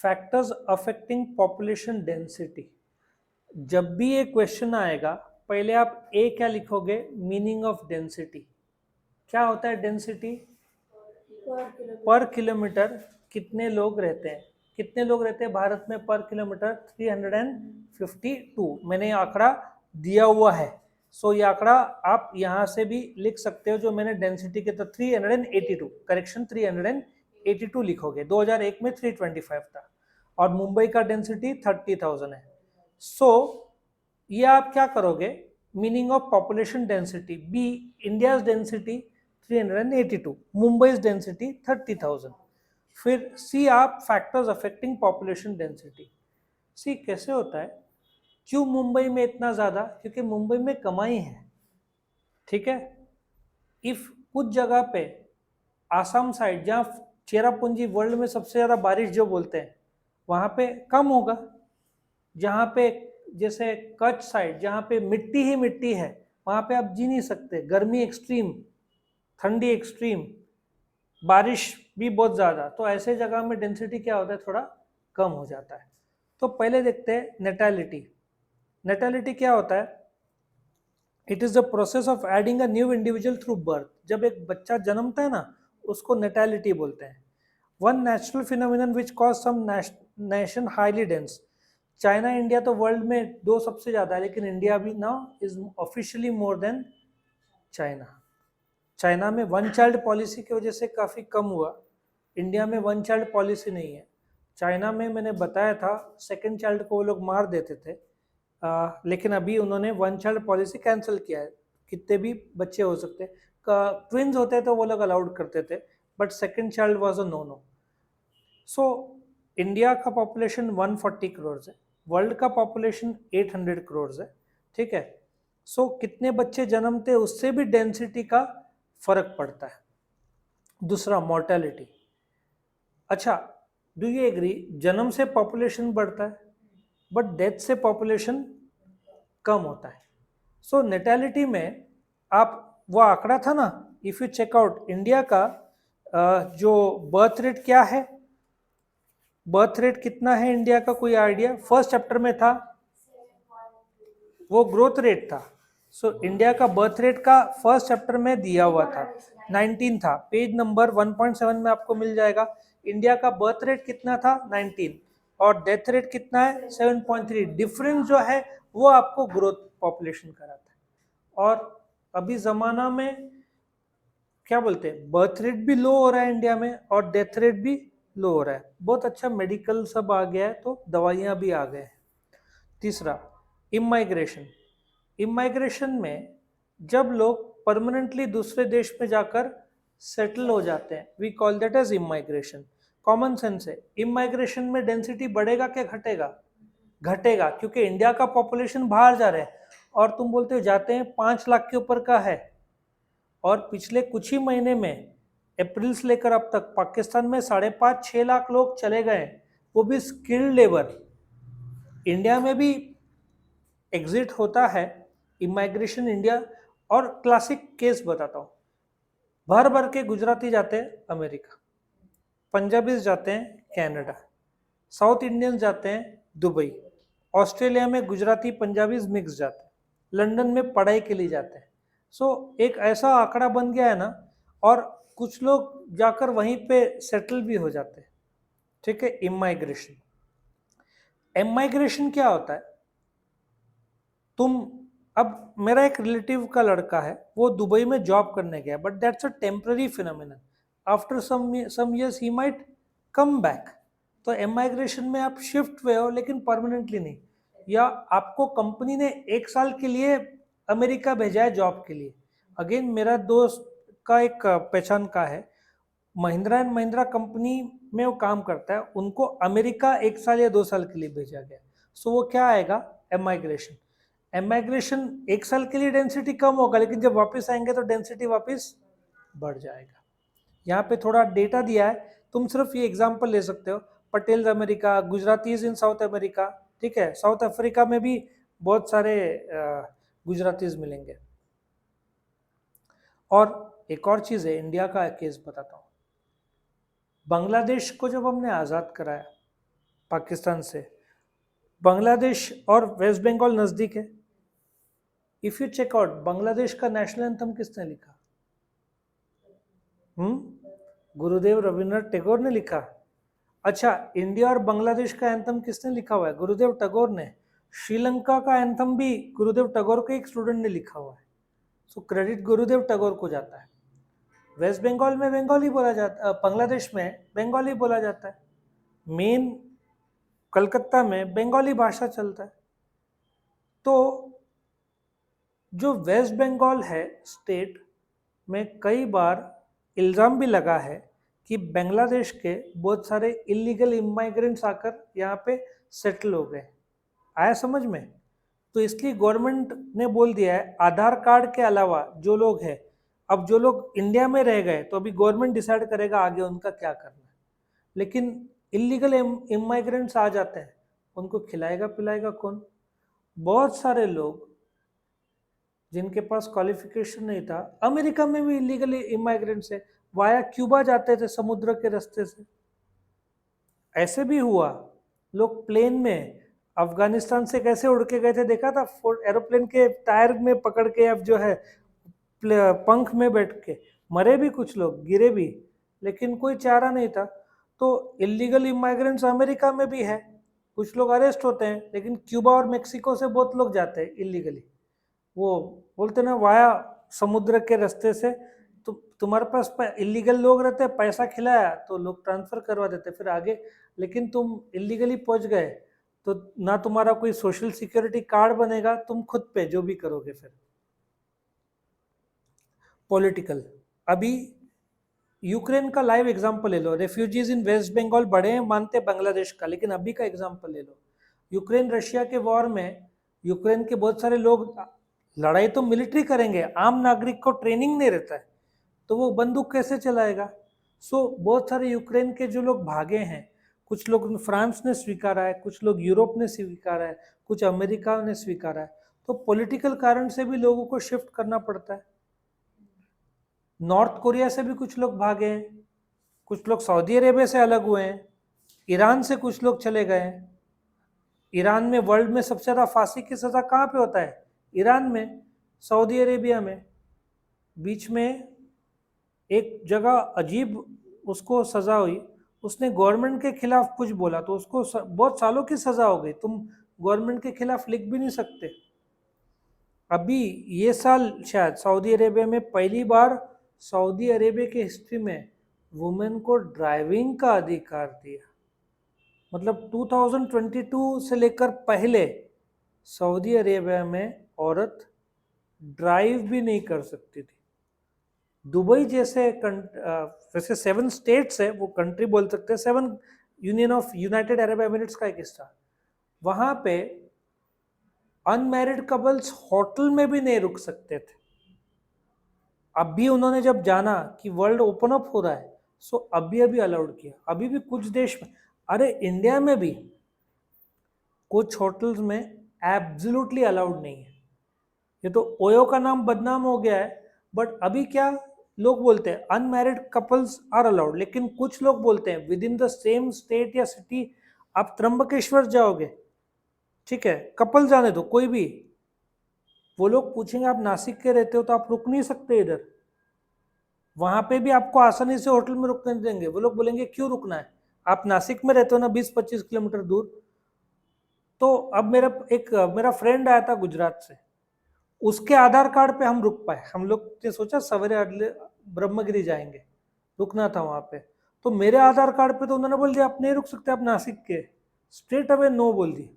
Factors affecting population density. जब भी ये क्वेश्चन आएगा पहले आप ए क्या लिखोगे, मीनिंग ऑफ डेंसिटी। क्या होता है डेंसिटी? पर किलोमीटर कितने लोग रहते हैं, कितने लोग रहते हैं भारत में पर किलोमीटर? 352। मैंने ये आंकड़ा दिया हुआ है। सो ये आंकड़ा आप यहां से भी लिख सकते हो, जो मैंने डेंसिटी के तो 382, करेक्शन 382 लिखोगे। 2001 में 325 था और मुंबई का डेंसिटी 30,000 है। सो ये आप क्या करोगे, meaning of population density, B India's density 382, Mumbai density 30,000। फिर सी आप फैक्टर्स अफेक्टिंग पॉपुलेशन डेंसिटी। सी कैसे होता है, क्यों मुंबई में इतना ज्यादा? क्योंकि मुंबई में कमाई है, ठीक है। इफ कुछ जगह पे आसाम साइड, जहाँ चेरापूंजी वर्ल्ड में सबसे ज्यादा बारिश जो बोलते हैं, वहां पे कम होगा। जहाँ पे जैसे कच्छ साइड, जहाँ पे मिट्टी ही मिट्टी है, वहां पे आप जी नहीं सकते, गर्मी एक्सट्रीम, ठंडी एक्सट्रीम, बारिश भी बहुत ज्यादा, तो ऐसे जगह में डेंसिटी क्या होता है, थोड़ा कम हो जाता है। तो पहले देखते हैं नेटालिटी। नेटालिटी क्या होता है? It is the process of adding a new individual through birth. जब एक बच्चा जन्मता है ना, उसको नेटालिटी बोलते हैं। One natural phenomenon which cause some nation highly dense. China India तो वर्ल्ड में दो सबसे ज्यादा है, लेकिन इंडिया भी now is officially more than China. China में वन चाइल्ड पॉलिसी की वजह से काफी कम हुआ, इंडिया में वन चाइल्ड पॉलिसी नहीं है। चाइना में मैंने बताया था सेकंड चाइल्ड को वो लोग मार देते थे, लेकिन अभी उन्होंने वन चाइल्ड पॉलिसी कैंसिल किया है। कितने भी बच्चे हो सकते, ट्विंस होते तो वो लोग अलाउड करते थे, but second child was a no no. So India का पॉपुलेशन 140 करोड़ है, वर्ल्ड का पॉपुलेशन 800 करोड़ है, ठीक है। सो कितने बच्चे जन्मते उससे भी डेंसिटी का फर्क पड़ता है। दूसरा मॉर्टेलिटी। अच्छा, डू यू एग्री, जन्म से पॉपुलेशन बढ़ता है बट डेथ से पॉपुलेशन कम होता है। सो नेटेलिटी में आप वो आंकड़ा था ना, if you check out India का जो बर्थ रेट क्या है, बर्थ रेट कितना है इंडिया का, कोई आइडिया? फर्स्ट चैप्टर में था, वो ग्रोथ रेट था। सो इंडिया का बर्थ रेट का फर्स्ट चैप्टर में दिया हुआ था, 19 था, पेज नंबर 1.7 में आपको मिल जाएगा। इंडिया का बर्थ रेट कितना था? 19, और डेथ रेट कितना है? 7.3। डिफरेंस जो है वो आपको ग्रोथ पॉपुलेशन कराता है। और अभी जमाना में क्या बोलते हैं, बर्थ रेट भी लो हो रहा है इंडिया में और डेथ रेट भी लो हो रहा है। बहुत अच्छा मेडिकल सब आ गया है, तो दवाइयां भी आ गए हैं। तीसरा इमाइग्रेशन। इमाइग्रेशन में जब लोग परमानेंटली दूसरे देश में जाकर सेटल हो जाते हैं, we call that as immigration. Common sense है, इमाइग्रेशन में डेंसिटी बढ़ेगा क्या घटेगा? घटेगा, क्योंकि इंडिया का पॉपुलेशन बाहर जा रहा है और तुम बोलते हो जाते हैं 5 लाख के ऊपर का है। और पिछले कुछ ही महीने में अप्रैल से लेकर अब तक पाकिस्तान में 5.5-6 लाख लोग चले गए, वो भी स्किल्ड लेबर। इंडिया में भी एग्जिट होता है इमाइग्रेशन इंडिया। और क्लासिक केस बताता हूँ, भर भर के गुजराती जाते हैं अमेरिका, पंजाबीज जाते हैं कनाडा, साउथ इंडियंस जाते हैं दुबई, ऑस्ट्रेलिया में गुजराती पंजाबीज मिक्स जाते हैं, लंदन में पढ़ाई के लिए जाते हैं। सो एक ऐसा आंकड़ा बन गया है ना, और कुछ लोग जाकर वहीं पे सेटल भी हो जाते हैं, ठीक है। इमाइग्रेशन, इमाइग्रेशन क्या होता है? तुम, अब मेरा एक रिलेटिव का लड़का है, वो दुबई में जॉब करने गया, but that's a temporary phenomenon, after some years he might come back. तो इमाइग्रेशन में आप शिफ्ट हुए हो लेकिन परमानेंटली नहीं, या आपको कंपनी ने 1 साल के लिए अमेरिका भेजा है जॉब के लिए। अगेन मेरा दोस्त का एक पहचान का है, महिंद्रा एंड महिंद्रा कंपनी में वो काम करता है, उनको अमेरिका 1 साल या 2 साल के लिए भेजा गया। सो वो क्या आएगा, एमाइग्रेशन। एमाइग्रेशन 1 साल के लिए डेंसिटी कम होगा, लेकिन जब वापस आएंगे तो डेंसिटी वापस बढ़ जाएगा। यहाँ पे थोड़ा डेटा दिया है, तुम सिर्फ ये एग्जांपल ले सकते हो, पटेल अमेरिका, गुजरातीज इन साउथ अमेरिका, ठीक है। साउथ अफ्रीका में भी बहुत सारे गुजरातीज मिलेंगे। और एक और चीज है, इंडिया का केस बताता हूँ। बांग्लादेश को जब हमने आज़ाद कराया पाकिस्तान से। बांग्लादेश और वेस्ट बंगाल नजदीक है। If you check out, Bangladesh का नेशनल एंथम किसने लिखा? गुरुदेव रविंद्रनाथ टैगोर ने लिखा। अच्छा, इंडिया और बांग्लादेश का एंथम किसने लिखा हुआ है? गुरुदेव टैगोर ने। श्रीलंका का एंथम भी गुरुदेव टैगोर के एक स्टूडेंट ने लिखा हुआ है। सो क्रेडिट गुरुदेव टैगोर को जाता है। वेस्ट बंगाल में बंगाली बोला जाता, बांग्लादेश में बंगाली बोला जाता है। मेन कलकत्ता में बंगाली भाषा चलता है। तो जो वेस्ट बंगाल है स्टेट में, कई बार इल्ज़ाम भी लगा है कि बांग्लादेश के बहुत सारे इलीगल इमाइग्रेंट्स आकर यहाँ पे सेटल हो गए। आया समझ में? तो इसलिए गवर्नमेंट ने बोल दिया है आधार कार्ड के अलावा जो लोग हैं, अब जो लोग इंडिया में रह गए तो अभी गवर्नमेंट डिसाइड करेगा आगे उनका क्या करना है। लेकिन इलीगल इमाइग्रेंट्स आ जाते हैं, उनको खिलाएगा पिलाएगा कौन? बहुत सारे लोग जिनके पास क्वालिफिकेशन नहीं था, अमेरिका में भी इलीगल इमाइग्रेंट्स है, वाया क्यूबा जाते थे समुद्र के रास्ते से। ऐसे भी हुआ, लोग प्लेन में अफगानिस्तान से कैसे उड़ के गए थे देखा था? एरोप्लेन के टायर में पकड़ के, अब जो है पंख में बैठ के मरे भी कुछ लोग, गिरे भी, लेकिन कोई चारा नहीं था। तो इलीगल इमाइग्रेंट्स अमेरिका में भी है, कुछ लोग अरेस्ट होते हैं, लेकिन क्यूबा और मेक्सिको से बहुत लोग जाते हैं इलीगली। वो बोलते ना वाया समुद्र के रास्ते से, तो तुम्हारे पास इलीगल लोग रहते हैं, पैसा खिलाया तो लोग ट्रांसफर करवा देते फिर आगे। लेकिन तुम इलीगली पहुंच गए तो ना तुम्हारा कोई सोशल सिक्योरिटी कार्ड बनेगा, तुम खुद पे जो भी करोगे। फिर पॉलिटिकल, अभी यूक्रेन का लाइव एग्जांपल ले लो। रेफ्यूजीज इन वेस्ट बंगाल बढ़े हैं, मानते बांग्लादेश का, लेकिन अभी का एग्जांपल ले लो। यूक्रेन रशिया के वॉर में यूक्रेन के बहुत सारे लोग, लड़ाई तो मिलिट्री करेंगे, आम नागरिक को ट्रेनिंग नहीं रहता है, तो वो बंदूक कैसे चलाएगा? सो बहुत सारे यूक्रेन के जो लोग भागे हैं, कुछ लोग फ्रांस ने स्वीकारा है, कुछ लोग यूरोप ने स्वीकारा है, कुछ अमेरिका ने स्वीकारा है। तो पॉलिटिकल कारण से भी लोगों को शिफ्ट करना पड़ता है। नॉर्थ कोरिया से भी कुछ लोग भागे हैं, कुछ लोग सऊदी अरेबिया से अलग हुए हैं, ईरान से कुछ लोग चले गए हैं। ईरान में वर्ल्ड में सबसे ज़्यादा फांसी की सज़ा कहाँ पे होता है? ईरान में, सऊदी अरेबिया में। बीच में एक जगह अजीब उसको सज़ा हुई, उसने गवर्नमेंट के खिलाफ कुछ बोला तो उसको बहुत सालों की सज़ा हो गई। तुम गवर्नमेंट के खिलाफ लिख भी नहीं सकते। अभी ये साल शायद सऊदी अरेबिया में पहली बार सऊदी अरेबिया की हिस्ट्री में वुमेन को ड्राइविंग का अधिकार दिया। मतलब 2022 से लेकर पहले सऊदी अरेबिया में औरत ड्राइव भी नहीं कर सकती थी। दुबई जैसे वैसे 7 स्टेट्स है, वो कंट्री बोल सकते हैं, 7 union of United Arab Emirates का एक हिस्सा, वहाँ पे अनमैरिड कपल्स होटल में भी नहीं रुक सकते थे। अब भी उन्होंने जब जाना कि वर्ल्ड ओपन अप हो रहा है, सो अभी अलाउड किया। अभी भी कुछ देश में, अरे इंडिया में भी कुछ होटल्स में एब्सोल्युटली अलाउड नहीं है। ये तो ओयो का नाम बदनाम हो गया है, बट अभी क्या लोग बोलते हैं अनमैरिड कपल्स आर अलाउड, लेकिन कुछ लोग बोलते हैं with in the same state या सिटी आप त्र्यंबकेश्वर जाओगे, ठीक है, कपल जाने दो कोई भी, वो लोग पूछेंगे आप नासिक के रहते हो तो आप रुक नहीं सकते इधर, वहां पे भी आपको आसानी से होटल में रुकने देंगे। वो लोग बोलेंगे क्यों रुकना है, आप नासिक में रहते हो ना 20-25 किलोमीटर दूर। तो अब मेरा फ्रेंड आया था गुजरात से, उसके आधार कार्ड पे हम रुक पाए। हम लोग ने सोचा सवेरे अगले ब्रह्मगिरी जाएंगे, रुकना था वहां पे, तो मेरे आधार कार्ड पे तो उन्होंने बोल दिया आप नहीं रुक सकते, आप नासिक के, स्ट्रेट अवे नो बोल दी।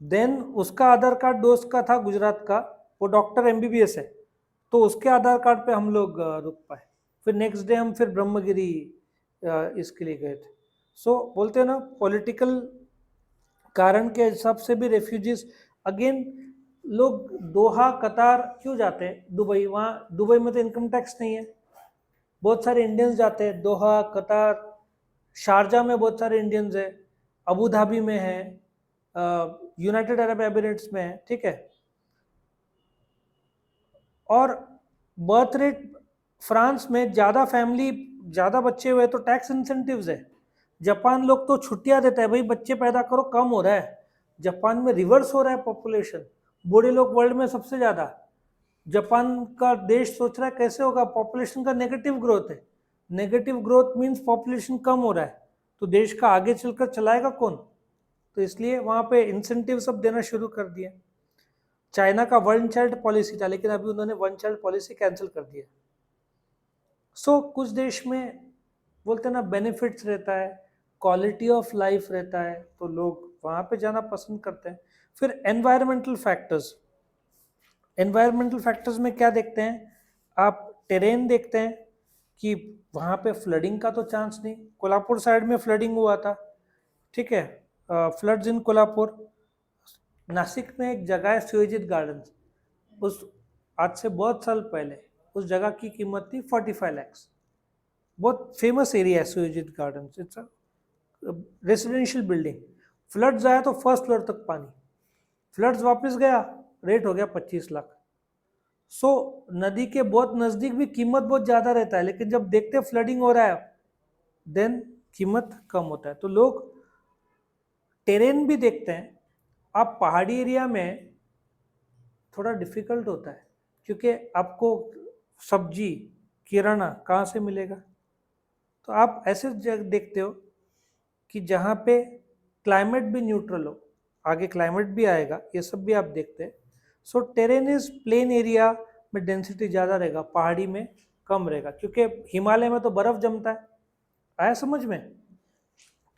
देन उसका आधार कार्ड दोस्त का था गुजरात का, वो डॉक्टर एमबीबीएस है, तो उसके आधार कार्ड पे हम लोग रुक पाए। फिर नेक्स्ट डे हम फिर ब्रह्मगिरी इसके लिए गए थे। सो बोलते हैं ना पॉलिटिकल कारण के हिसाब से भी रेफ्यूजीज, अगेन लोग दोहा कतार क्यों जाते हैं? दुबई, वहाँ दुबई में तो इनकम टैक्स नहीं है, बहुत सारे इंडियंस जाते हैं दोहा कतार। शारजा में बहुत सारे इंडियंस है, अबू धाबी में है, यूनाइटेड अरब एमिरेट्स में है, ठीक है। और बर्थ रेट फ्रांस में ज़्यादा फैमिली ज़्यादा बच्चे हुए तो टैक्स इंसेंटिव्स है, जापान लोग तो छुट्टियां देता है, भाई बच्चे पैदा करो, कम हो रहा है। जापान में रिवर्स हो रहा है पॉपुलेशन, बूढ़े लोग वर्ल्ड में सबसे ज्यादा। जापान का देश सोच रहा है कैसे होगा, पॉपुलेशन का नेगेटिव ग्रोथ है। नेगेटिव ग्रोथ मीन्स पॉपुलेशन कम हो रहा है, तो देश का आगे चलकर चलाएगा कौन? तो इसलिए वहां पे इंसेंटिव सब देना शुरू कर दिया। चाइना का वन चाइल्ड पॉलिसी था, लेकिन अभी उन्होंने वन चाइल्ड पॉलिसी कैंसिल कर दिया। सो कुछ देश में बोलते ना बेनिफिट्स रहता है, क्वालिटी ऑफ लाइफ रहता है, तो लोग वहाँ पे जाना पसंद करते हैं। फिर एनवायरमेंटल फैक्टर्स, एनवायरमेंटल फैक्टर्स में क्या देखते हैं आप? टेरेन देखते हैं कि वहाँ पे फ्लडिंग का तो चांस नहीं, कोल्हापुर साइड में फ्लडिंग हुआ था, ठीक है, फ्लड्स इन कोल्हापुर। नासिक में एक जगह है सुयोजित गार्डन, उस आज से बहुत साल पहले उस जगह की कीमत थी 45 लैक्स। बहुत फेमस एरिया है Suyojit Garden, it's residential building. Floods आया तो फर्स्ट फ्लोर तक पानी, फ्लड्स वापस गया, रेट हो गया 25 लाख। सो नदी के बहुत नजदीक भी कीमत बहुत ज्यादा रहता है, लेकिन जब देखते फ्लडिंग हो रहा है देन कीमत कम होता है। तो लोग टेरेन भी देखते हैं। आप पहाड़ी एरिया में थोड़ा डिफिकल्ट होता है, क्योंकि आपको सब्जी किराना कहाँ से मिलेगा? तो आप ऐसे जगह देखते हो कि जहाँ पे क्लाइमेट भी न्यूट्रल हो, आगे क्लाइमेट भी आएगा, ये सब भी आप देखते हैं। सो टेरेन इज प्लेन एरिया में डेंसिटी ज़्यादा रहेगा, पहाड़ी में कम रहेगा, क्योंकि हिमालय में तो बर्फ़ जमता है। आया समझ में?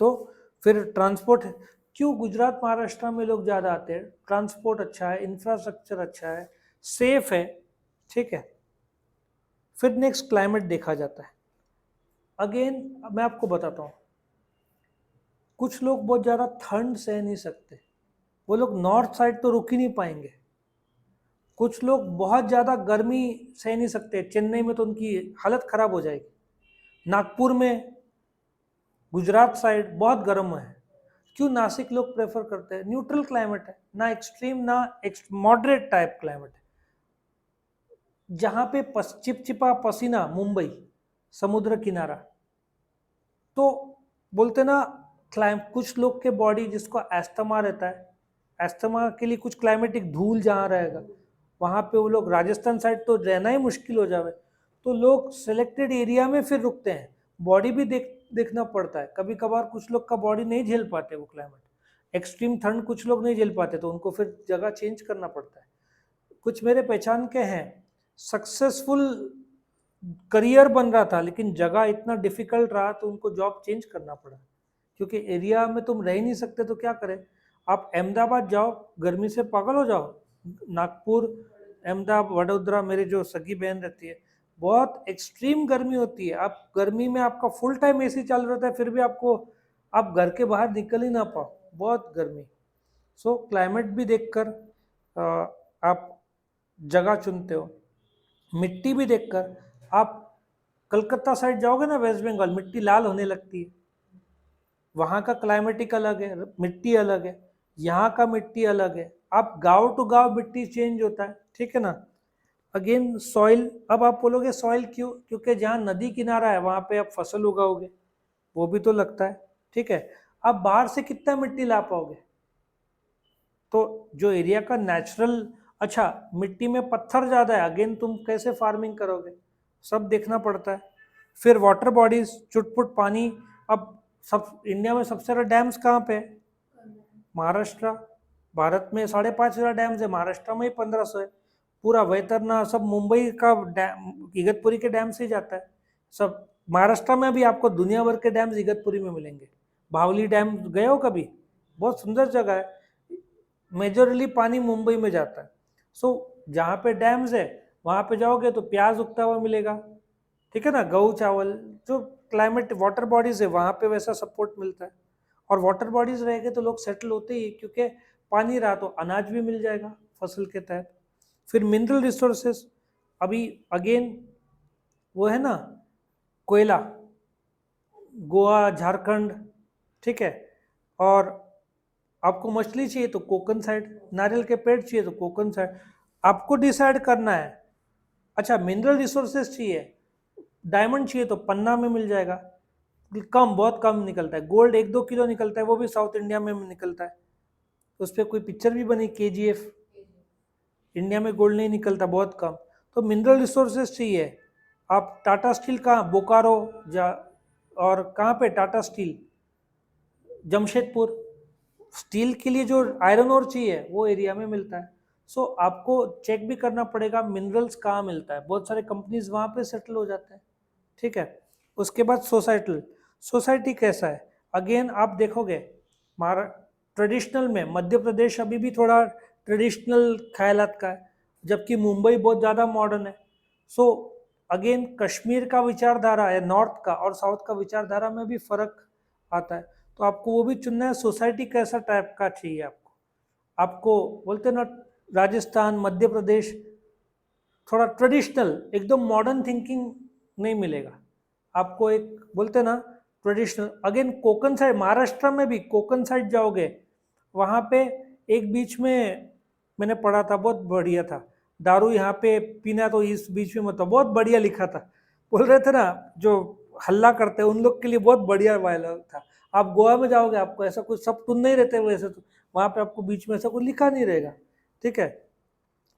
तो फिर ट्रांसपोर्ट, क्यों गुजरात महाराष्ट्र में लोग ज़्यादा आते हैं? ट्रांसपोर्ट अच्छा है, इंफ्रास्ट्रक्चर अच्छा है, सेफ है, ठीक है। फिर नेक्स्ट क्लाइमेट देखा जाता है। अगेन मैं आपको बताता हूँ, कुछ लोग बहुत ज़्यादा ठंड सह नहीं सकते, वो लोग नॉर्थ साइड तो रुक ही नहीं पाएंगे। कुछ लोग बहुत ज़्यादा गर्मी सह नहीं सकते, चेन्नई में तो उनकी हालत ख़राब हो जाएगी। नागपुर में, गुजरात साइड बहुत गर्म है। क्यों नासिक लोग प्रेफर करते हैं? न्यूट्रल क्लाइमेट है, ना एक्सट्रीम ना मॉडरेट टाइप क्लाइमेट है। जहाँ पे चिपचिपा पसीना, मुंबई समुद्र किनारा, तो बोलते ना कुछ लोग के बॉडी जिसको एस्थमा रहता है, एस्थमा के लिए कुछ क्लाइमेटिक धूल जहाँ रहेगा वहाँ पे वो लोग, राजस्थान साइड तो रहना ही मुश्किल हो जावे, तो लोग सिलेक्टेड एरिया में फिर रुकते हैं। बॉडी भी देखना पड़ता है, कभी कभार कुछ लोग का बॉडी नहीं झेल पाते वो क्लाइमेट, एक्सट्रीम ठंड कुछ लोग नहीं झेल पाते, तो उनको फिर जगह चेंज करना पड़ता है। कुछ मेरे पहचान के हैं, सक्सेसफुल करियर बन रहा था, लेकिन जगह इतना डिफिकल्ट रहा तो उनको जॉब चेंज करना पड़ा, क्योंकि एरिया में तुम रह ही नहीं सकते तो क्या करें? आप अहमदाबाद जाओ, गर्मी से पागल हो जाओ। नागपुर, अहमदाबाद, वडोदरा, मेरी जो सगी बहन रहती है, बहुत एक्सट्रीम गर्मी होती है। आप गर्मी में आपका फुल टाइम एसी चालू रहता है, फिर भी आपको, आप घर के बाहर निकल ही ना पाओ, बहुत गर्मी। सो क्लाइमेट भी देखकर आप जगह चुनते हो। मिट्टी भी देखकर, आप कलकत्ता साइड जाओगे ना, वेस्ट बंगाल, मिट्टी लाल होने लगती है। वहाँ का क्लाइमेटिक अलग है, मिट्टी अलग है, यहाँ का मिट्टी अलग है। आप गांव टू गांव मिट्टी चेंज होता है, ठीक है ना। अगेन सॉइल, अब आप बोलोगे सॉइल क्यों? क्योंकि जहाँ नदी किनारा है वहाँ पे आप फसल उगाओगे, वो भी तो लगता है, ठीक है। आप बाहर से कितना मिट्टी ला पाओगे? तो जो एरिया का नेचुरल, अच्छा मिट्टी में पत्थर ज़्यादा है, अगेन तुम कैसे फार्मिंग करोगे? सब देखना पड़ता है। फिर वाटर बॉडीज, चुटपुट पानी। अब सब इंडिया में सबसे ज़्यादा डैम्स कहाँ पे है? महाराष्ट्र। भारत में 5,500 डैम्स है, महाराष्ट्र में ही 1,500 है। पूरा वैतरना सब मुंबई का डैम, इगतपुरी के डैम से ही जाता है सब। महाराष्ट्र में भी आपको दुनिया भर के डैम्स इगतपुरी में मिलेंगे। भावली डैम गए हो कभी? बहुत सुंदर जगह है, मेजरली पानी मुंबई में जाता है। सो जहाँ पे डैम्स है वहाँ पे जाओगे तो प्याज उगता हुआ मिलेगा, ठीक है ना, गऊ चावल, जो क्लाइमेट वाटर बॉडीज है वहाँ पे वैसा सपोर्ट मिलता है। और वाटर बॉडीज रहेंगे तो लोग सेटल होते ही, क्योंकि पानी रहा तो अनाज भी मिल जाएगा फसल के तहत। फिर मिनरल रिसोर्सेस, अभी अगेन वो है ना, कोयला, गोवा, झारखंड, ठीक है। और आपको मछली चाहिए तो कोकन साइड, नारियल के पेड़ चाहिए तो कोकन साइड, आपको डिसाइड करना है। अच्छा मिनरल रिसोर्सेज चाहिए, डायमंड चाहिए तो पन्ना में मिल जाएगा, कम, बहुत कम निकलता है। गोल्ड 1-2 किलो निकलता है, वो भी साउथ इंडिया में निकलता है। उस पर कोई पिक्चर भी बनी KGF। इंडिया में गोल्ड नहीं निकलता, बहुत कम। तो मिनरल रिसोर्सेज चाहिए। आप टाटा स्टील कहाँ, बोकारो जा, और कहाँ पे टाटा स्टील, जमशेदपुर। स्टील के लिए जो आयरन ओर चाहिए वो एरिया में मिलता है। सो आपको चेक भी करना पड़ेगा मिनरल्स कहाँ मिलता है, बहुत सारे कंपनीज वहाँ पे सेटल हो जाते हैं, ठीक है। उसके बाद सोसाइटल, सोसाइटी कैसा है, अगेन आप देखोगे हमारा ट्रेडिशनल में मध्य प्रदेश अभी भी थोड़ा ट्रेडिशनल ख्यालात का है, जबकि मुंबई बहुत ज़्यादा मॉडर्न है। सो अगेन कश्मीर का विचारधारा है, नॉर्थ का और साउथ का विचारधारा में भी फर्क आता है। तो आपको वो भी चुनना है, सोसाइटी कैसा टाइप का चाहिए आपको। आपको बोलते ना राजस्थान, मध्य प्रदेश थोड़ा ट्रेडिशनल, एकदम मॉडर्न थिंकिंग नहीं मिलेगा आपको। एक बोलते ना traditional. Again Konkan side, Maharashtra में भी कोकन साइड जाओगे, वहाँ पे एक बीच में मैंने पढ़ा था, बहुत बढ़िया था, दारू यहाँ पे पीना तो इस बीच में मत, बहुत बढ़िया लिखा था। बोल रहे थे ना जो हल्ला करते हैं उन लोग के लिए बहुत बढ़िया वायरल था। आप गोवा में जाओगे, आपको ऐसा कुछ, सब तुम नहीं रहते वैसे, तो वहाँ पे आपको बीच में ऐसा कुछ लिखा नहीं रहेगा, ठीक है।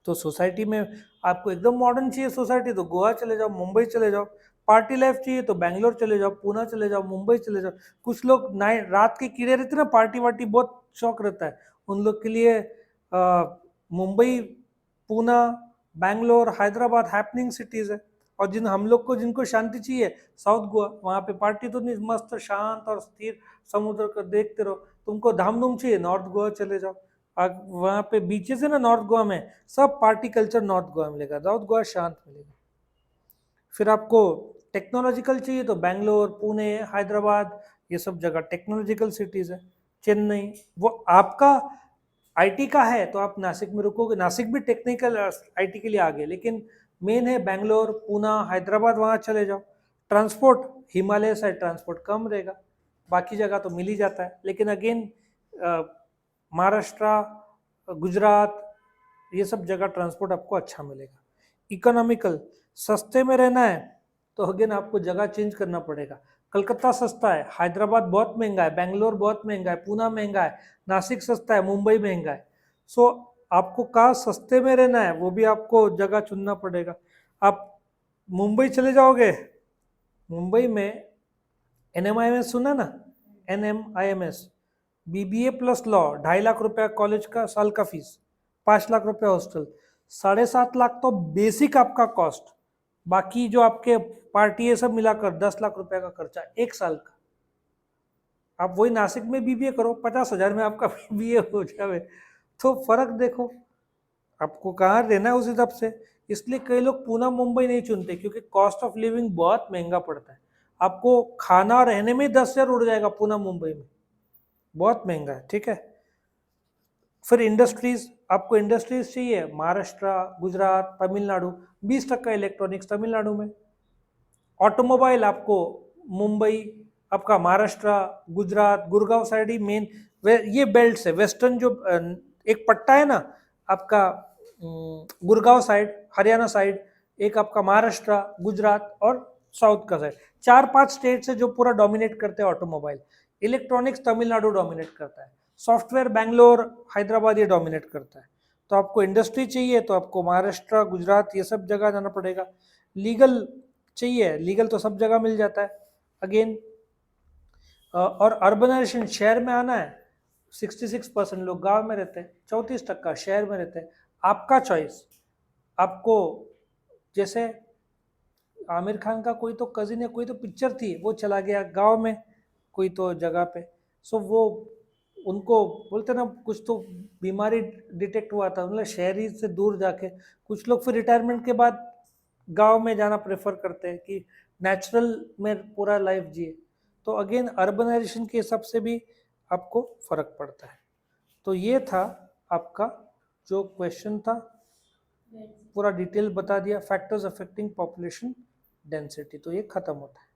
तो सोसाइटी में आपको एकदम मॉडर्न चाहिए सोसाइटी, तो गोवा चले जाओ, मुंबई चले जाओ। पार्टी लाइफ चाहिए तो बैंगलोर चले जाओ, पूना चले जाओ, मुंबई चले जाओ। कुछ लोग नाइट रात के कीड़े रहते ना, पार्टी वार्टी बहुत शौक रहता है, उन लोग के लिए मुंबई, पूना, बैंगलोर, हैदराबाद हैपनिंग सिटीज है। और जिन हम लोग को जिनको शांति चाहिए, साउथ गोवा, वहाँ पे पार्टी तो नहीं, मस्त शांत और स्थिर समुद्र को देखते रहो। तुमको धाम धूम चाहिए, नॉर्थ गोवा चले जाओ, वहाँ पे बीचेस है ना नॉर्थ गोवा में, सब पार्टी कल्चर नॉर्थ गोवा में मिलेगा, साउथ गोवा शांत मिलेगा। फिर आपको टेक्नोलॉजिकल चाहिए तो बैंगलोर, पुणे, हैदराबाद, ये सब जगह टेक्नोलॉजिकल सिटीज है। चेन्नई, वो आपका आईटी का है तो आप नासिक में रुकोगे, नासिक भी टेक्निकल आईटी के लिए आगे, लेकिन मेन है बैंगलोर, पूना, हैदराबाद, वहाँ चले जाओ। ट्रांसपोर्ट हिमालय साइड ट्रांसपोर्ट कम रहेगा, बाकी जगह तो मिल ही जाता है, लेकिन अगेन महाराष्ट्र, गुजरात, ये सब जगह ट्रांसपोर्ट आपको अच्छा मिलेगा। इकोनॉमिकल, सस्ते में रहना है तो अगेन आपको जगह चेंज करना पड़ेगा। कलकत्ता सस्ता है, हैदराबाद बहुत महंगा है, बेंगलोर बहुत महंगा है, पूना महंगा है, नासिक सस्ता है, मुंबई महंगा है। सो आपको कहाँ सस्ते में रहना है वो भी आपको जगह चुनना पड़ेगा। आप मुंबई चले जाओगे, मुंबई में NMIMS सुना ना, NMIMS, BBA plus law, 2.5 lakh रुपया कॉलेज का साल का फीस, 5 लाख रुपया हॉस्टल, 7.5 लाख तो बेसिक आपका कॉस्ट, बाकी जो आपके पार्टी ये सब मिलाकर 10 लाख रुपया का खर्चा 1 साल का। आप वही नासिक में BBA करो, 50,000 में आपका BBA हो जाए। तो फर्क देखो आपको कहाँ रहना है उस हिसाब से। इसलिए कई लोग पूना मुंबई नहीं चुनते, क्योंकि कॉस्ट ऑफ लिविंग बहुत महंगा पड़ता है। आपको खाना रहने में 10,000 उड़ जाएगा पूना मुंबई में, बहुत महंगा है, ठीक है। फिर इंडस्ट्रीज, आपको इंडस्ट्रीज चाहिए, महाराष्ट्र, गुजरात, तमिलनाडु, 20% इलेक्ट्रॉनिक्स तमिलनाडु में। ऑटोमोबाइल आपको मुंबई, आपका महाराष्ट्र, गुजरात, गुड़गांव साइड ही मेन, ये बेल्ट है, वेस्टर्न जो एक पट्टा है ना आपका, गुड़गांव साइड, हरियाणा साइड, एक आपका महाराष्ट्र, गुजरात और साउथ का साइड, 4-5 स्टेट से जो पूरा डोमिनेट करते हैं ऑटोमोबाइल। इलेक्ट्रॉनिक्स तमिलनाडु डोमिनेट करता है, सॉफ्टवेयर बैंगलोर, हैदराबाद ये डोमिनेट करता है। तो आपको इंडस्ट्री चाहिए तो आपको महाराष्ट्र, गुजरात ये सब जगह जाना पड़ेगा। लीगल चाहिए, लीगल तो सब जगह मिल जाता है अगेन। और अर्बनाइजेशन, शहर में आना है, 66% लोग गांव में रहते हैं, 34% शहर में रहते हैं। आपका चॉइस, आपको जैसे आमिर खान का कोई तो कजिन है, कोई तो पिक्चर थी, वो चला गया गांव में कोई तो जगह पे, सो वो उनको बोलते ना कुछ तो बीमारी डिटेक्ट हुआ था, मतलब शहरी से दूर जाके कुछ लोग फिर रिटायरमेंट के बाद गांव में जाना प्रेफर करते हैं कि नेचुरल में पूरा लाइफ जिए। तो अगेन अर्बनाइजेशन के हिसाब से भी आपको फर्क पड़ता है। तो ये था आपका जो क्वेश्चन था, पूरा डिटेल बता दिया, फैक्टर्स अफेक्टिंग पॉपुलेशन डेंसिटी, तो ये खत्म होता है।